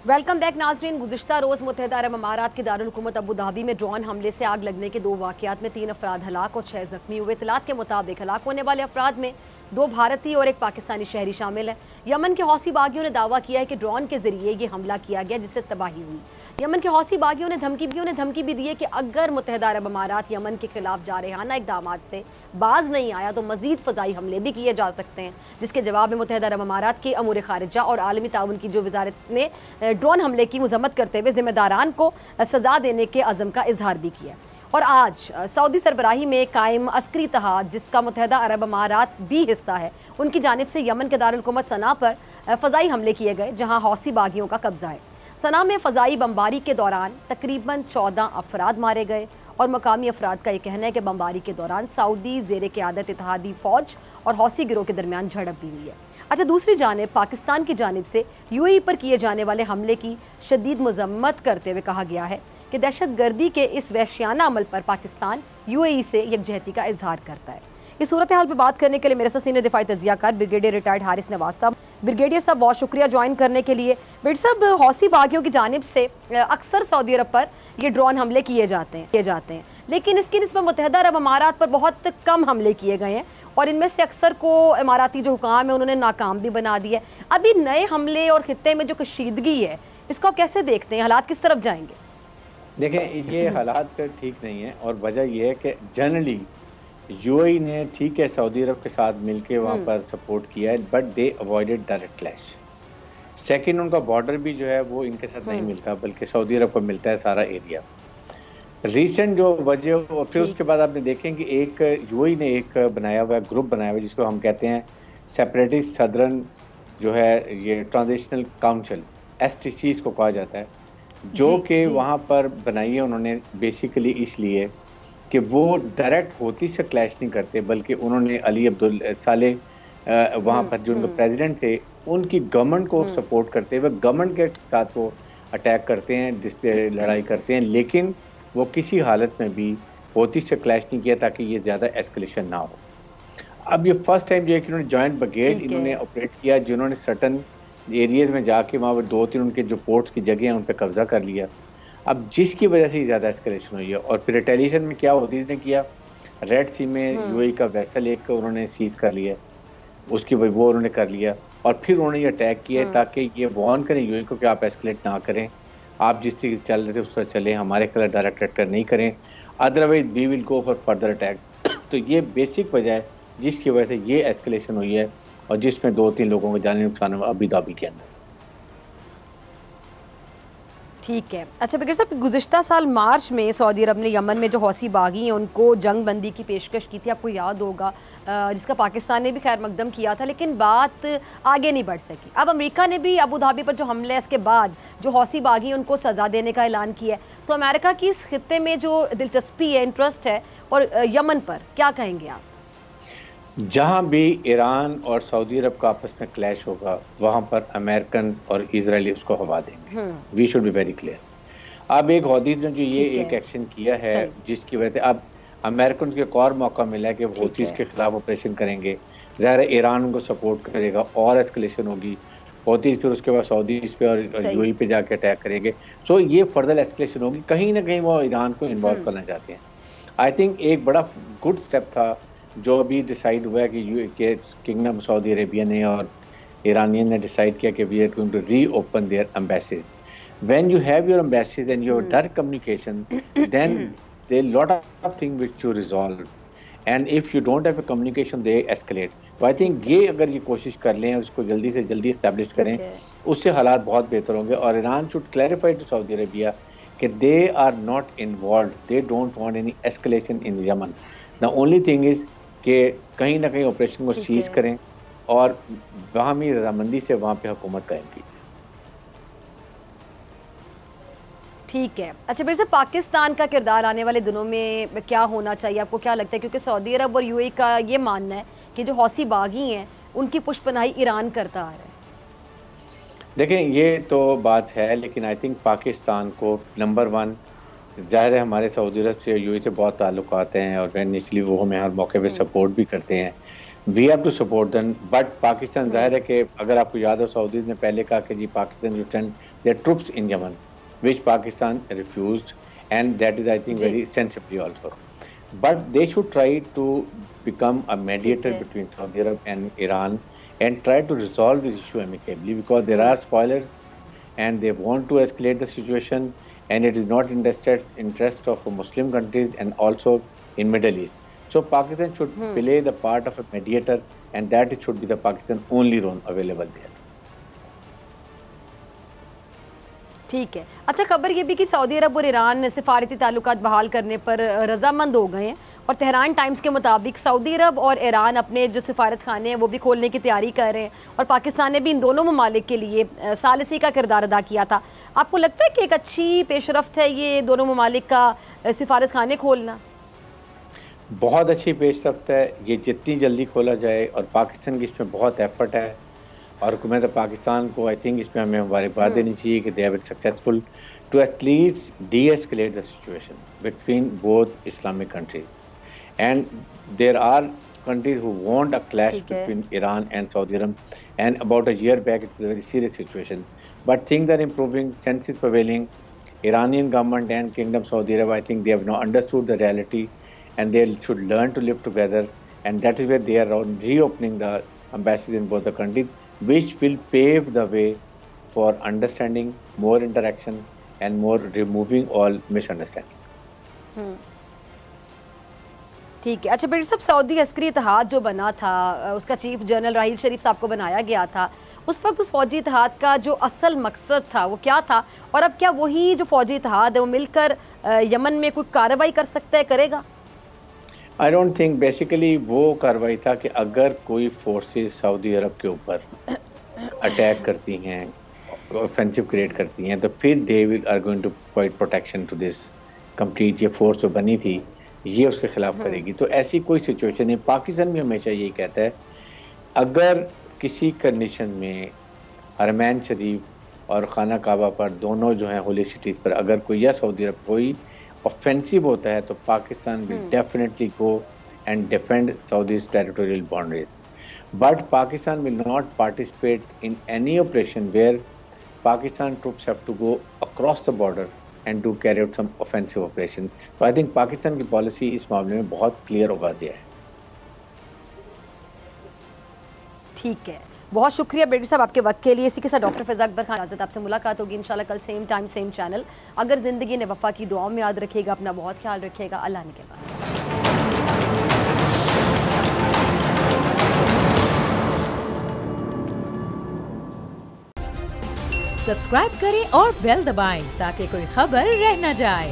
वेलकम बैक नाजरीन। गुज़िश्ता रोज़ मुत्तहिदा अरब अमारात के दारुल हुकूमत अबू धाबी में ड्रोन हमले से आग लगने के 2 वाक़यात में 3 अफराद हलाक और 6 जख्मी हुए। इतलात के मुताबिक हलाक होने वाले अफराद में 2 भारतीय और 1 पाकिस्तानी शहरी शामिल है। यमन के हौसी बागियों ने दावा किया है कि ड्रोन के जरिए ये हमला किया गया जिससे तबाही हुई। यमन के हौसी बागियों ने धमकी भी दी है कि अगर मुत्तहिदा अरब अमारात यमन के खिलाफ जारहाना इक़दाम से बाज नहीं आया तो मजीद फ़ज़ाई हमले भी किए जा सकते हैं, जिसके जवाब में मुत्तहिदा अरब अमारात की अमूर खारिजा और आलमी ताउन की जो वजारत ने ड्रोन हमले की मजम्मत करते हुए जिम्मेदारान को सजा देने के अज़म का इजहार भी किया। और आज सऊदी सरबराही में कायम अस्करी इत्तेहाद, जिसका मुत्तहिदा अरब अमारात भी हिस्सा है, उनकी जानिब से यमन के दारुल हुकूमत सना पर फ़ज़ाई हमले किए गए, जहाँ हौसी बागियों का कब्जा है। सना में फ़ज़ाई बमबारी के दौरान तकरीबन 14 अफराद मारे गए और मकामी अफराद का ये कहना है कि बमबारी के दौरान सऊदी ज़ेर क़यादत इत्तेहादी फ़ौज और हौसी गिरोह के दरमियान झड़प भी हुई है। अच्छा, दूसरी जानिब पाकिस्तान की जानिब से यूएई पर किए जाने वाले हमले की शदीद मजम्मत करते हुए कहा गया है कि दहशतगर्दी के इस वहशियाना अमल पर पाकिस्तान यूएई से यकजहती का इजहार करता है। इस सूरत हाल पर बात करने के लिए मेरे साथ सीनियर दिफाई तजियाकार ब्रिगेडियर रिटायर्ड हारिस नवाज साहब। ब्रिगेडियर साहब, बहुत शुक्रिया ज्वाइन करने के लिए। ब्रिगेडियर साहब, हौसी बागियों की जानिब से अक्सर सऊदी अरब पर ये ड्रोन हमले किए जाते हैं, लेकिन इसकी निस्बत मुत्तहिदा अरब अमारात पर बहुत कम हमले किए गए हैं और इनमें से अक्सर को इमाराती जो हुकाम है उन्होंने नाकाम भी बना दिया है। अभी नए हमले और खित्ते में जो कशीदगी है, इसको आप कैसे देखते हैं? हालात किस तरफ जाएंगे? देखें, ये हालात ठीक नहीं है और वजह यह है कि जनरली यूएई ने ठीक है सऊदी अरब के साथ मिलके वहाँ पर सपोर्ट किया है, but they avoided direct clash. Second, उनका बॉर्डर भी जो है वो इनके साथ नहीं मिलता, बल्कि सऊदी अरब को मिलता है सारा एरिया। रीसेंट जो वजह, और फिर उसके बाद आपने देखें कि एक यूएई ने एक बनाया हुआ ग्रुप बनाया हुआ जिसको हम कहते हैं सेपरेटिस्ट सदरन जो है ये ट्रांजिशनल काउंसिल, STC इसको कहा जाता है, जो कि वहाँ पर बनाई है उन्होंने बेसिकली इसलिए कि वो डायरेक्ट होती से क्लैश नहीं करते, बल्कि उन्होंने अली अब्दुल सालेह वहाँ पर जो उनके प्रेसिडेंट थे उनकी गवर्नमेंट को सपोर्ट करते हुए गवर्नमेंट के साथ वो अटैक करते हैं, लड़ाई करते हैं, लेकिन वो किसी हालत में भी होती से क्लैश नहीं किया ताकि ये ज़्यादा एस्केलेशन ना हो। अब ये फर्स्ट टाइम जो है कि इन्होंने जॉइंट ब्रिगेड इन्होंने ऑपरेट किया, जिन्होंने सर्टन एरियाज में जाके वहाँ पर 2-3 उनके जो पोर्ट्स की जगह हैं उन पर कब्जा कर लिया। अब जिसकी वजह से ज़्यादा एस्केलेशन हुई है। और फिर रिटेलिएशन में क्या होती ने किया, रेड सी में यूएई का वेसल एक उन्होंने सीज कर लिया, उसकी वो उन्होंने कर लिया और फिर उन्होंने ये अटैक किया ताकि ये वार्न करें यूएई को कि आप एस्केलेट ना करें, आप जिस तरीके से चल रहे थे उस तरह चलें, हमारे खिलाफ डायरेक्ट अटैक नहीं करें, otherwise we will go for further attack. तो ये बेसिक वजह है जिसकी वजह से ये एस्केलेशन हुई है और जिसमें 2-3 लोगों को जानी नुकसान हुआ अबू धाबी के अंदर। ठीक है। अच्छा ब्रिगेडियर साहब, गुज़िश्ता साल मार्च में सऊदी अरब ने यमन में जो हौसी बागी हैं उनको जंग बंदी की पेशकश की थी, आपको याद होगा, जिसका पाकिस्तान ने भी खैर मकदम किया था, लेकिन बात आगे नहीं बढ़ सकी। अब अमेरिका ने भी अबू धाबी पर जो हमले इसके बाद जो हौसी बागी हैं उनको सज़ा देने का ऐलान किया है, तो अमेरिका की इस खित्ते में जो दिलचस्पी है, इंटरेस्ट है, और यमन पर क्या कहेंगे आप? जहाँ भी ईरान और सऊदी अरब का आपस में क्लैश होगा वहाँ पर अमेरिकन और इजरायली उसको हवा देंगे। We should be very clear. अब एक हौदी ने जो ये एक एक्शन किया है जिसकी वजह से अब अमेरिकन को एक और मौका मिला है कि वो हौतीस के खिलाफ ऑपरेशन करेंगे। ज़ाहिर है ईरान उनको सपोर्ट करेगा और एस्केलेशन होगी, हौतीस फिर उसके बाद सऊदीज़ पे और यूएई पे जाके अटैक करेंगे। सो ये फर्दर एस्केलेशन होगी, कहीं ना कहीं वो ईरान को इन्वॉल्व करना चाहते हैं। आई थिंक एक बड़ा गुड स्टेप था जो अभी डिसाइड हुआ है कि किंगडम सऊदी अरेबिया ने और ईरानियन ने डिसाइड किया कि we are going to reopen their embassies. When you have your embassies and your direct communication, then there lot of thing which to resolve, and if you don't have a communication they escalate. तो I think ये अगर ये कोशिश कर लें, उसको जल्दी से जल्दी इस्टेब्लिश करें, उससे हालात बहुत बेहतर होंगे। और Iran should clarify to Saudi Arabia कि they are not involve, they don't want any escalation in Yemen. The only thing is कि कहीं ना कहीं ऑपरेशन को सीज करें और बाहमी रजामंदी से वहाँ पे हुकूमत कायम की। ठीक है। अच्छा मेरे से पाकिस्तान का किरदार आने वाले दिनों में क्या होना चाहिए, आपको क्या लगता है? क्योंकि सऊदी अरब और यूएई का ये मानना है कि जो हौसी बागी हैं उनकी पुष्पनाही ईरान करता आ रहा है। देखें, ये तो बात है, लेकिन आई थिंक पाकिस्तान को नंबर 1 ज़ाहिर है हमारे सऊदी अरब से यूएई से बहुत ताल्लुकात हैं और नेचुरली वो हमें हर मौके पे सपोर्ट भी करते हैं। We have to support them, but Pakistan जाहिर है कि अगर आपको याद हो सऊदीज ने पहले कहा कि जी Pakistan you send their troops in Yemen, which Pakistan refused, and that is I think very sensibly also, but they should try to become a mediator between Saudi Arab and Iran and try to resolve this issue amicably, because there are spoilers and they want to escalate the situation, and it is not in the interest of Muslim countries and also in Middle East. So Pakistan should play the part of a mediator, and that it should be the Pakistan only role available there. ठीक है। अच्छा, खबर ये भी कि Saudi अरब और Iran सिफारती ताल्लुकात बहाल करने पर रजामंद हो गए हैं, और तेहरान टाइम्स के मुताबिक सऊदी अरब और ईरान अपने जो सिफारत खाने हैं वो भी खोलने की तैयारी कर रहे हैं, और पाकिस्तान ने भी इन दोनों ममालिक के लिए सालिसी का किरदार अदा किया था। आपको लगता है कि एक अच्छी पेशरफ्त है ये दोनों ममालिक का सिफारत खाने खोलना? बहुत अच्छी पेशरफ्त है, ये जितनी जल्दी खोला जाए, और पाकिस्तान की इसमें बहुत एफर्ट है, और हुकूमत पाकिस्तान को आई थिंक इसमें हमें मुबारकबाद देनी चाहिए कि they have been successful to at least de-escalate the situation between both Islamic countries. And there are countries who want a clash between Iran and Saudi Arab, and about a year back it was a very serious situation. But things are improving, sense is prevailing. Iranian government and Kingdom Saudi Arab, I think they have now understood the reality, and they should learn to live together, and that is where they are reopening the embassies in both the countries, which will pave the way for understanding, more interaction, and more removing all misunderstanding. ठीक है। अच्छा बेटी साहब, Saudi Askari इत्तेहाद जो बना था उसका chief general राहील शरीफ साहब को बनाया गया था, उस वक्त उस फौजी इत्तेहाद का जो असल मकसद था वो क्या था, और अब क्या वही जो फौजी इत्तेहाद है वो मिलकर यमन में कोई कार्रवाई कर सकता है, करेगा? आई डोंट थिंक, बेसिकली वो कार्रवाई था कि अगर कोई फोर्सेस सऊदी अरब के ऊपर अटैक करती हैं, ऑफेंसिव क्रिएट करती हैं, तो फिर they will are going to provide protection to this complete, ये फोर्स जो बनी थी ये उसके खिलाफ करेगी। तो ऐसी कोई सिचुएशन है, पाकिस्तान भी हमेशा यही कहता है अगर किसी कंडीशन में हरमैन शरीफ और खाना काबा पर दोनों जो हैं होली सिटीज़ पर अगर कोई या सऊदी अरब कोई ऑफेंसिव होता है तो Pakistan will definitely go and defend Saudis territorial boundaries, but Pakistan will not participate in any operation where Pakistan troops have to go across the border and do carry out some offensive operation. So I think Pakistan की policy इस मामले में बहुत clear और वाज़ेह है। ठीक है, बहुत शुक्रिया बेटी साहब आपके वक्त के लिए। इसी के साथ डॉक्टर फ़िज़ा अकबर खान आज़ाद, आपसे मुलाकात होगी इंशाल्लाह कल सेम टाइम सेम चैनल। अगर ज़िंदगी ने वफ़ा की दुआओं में याद रखिएगा, अपना बहुत ख्याल रखिएगा। अल्लाह ने के बाद। सब्सक्राइब करें और बेल दबाएं ताकि कोई खबर रह न जाए।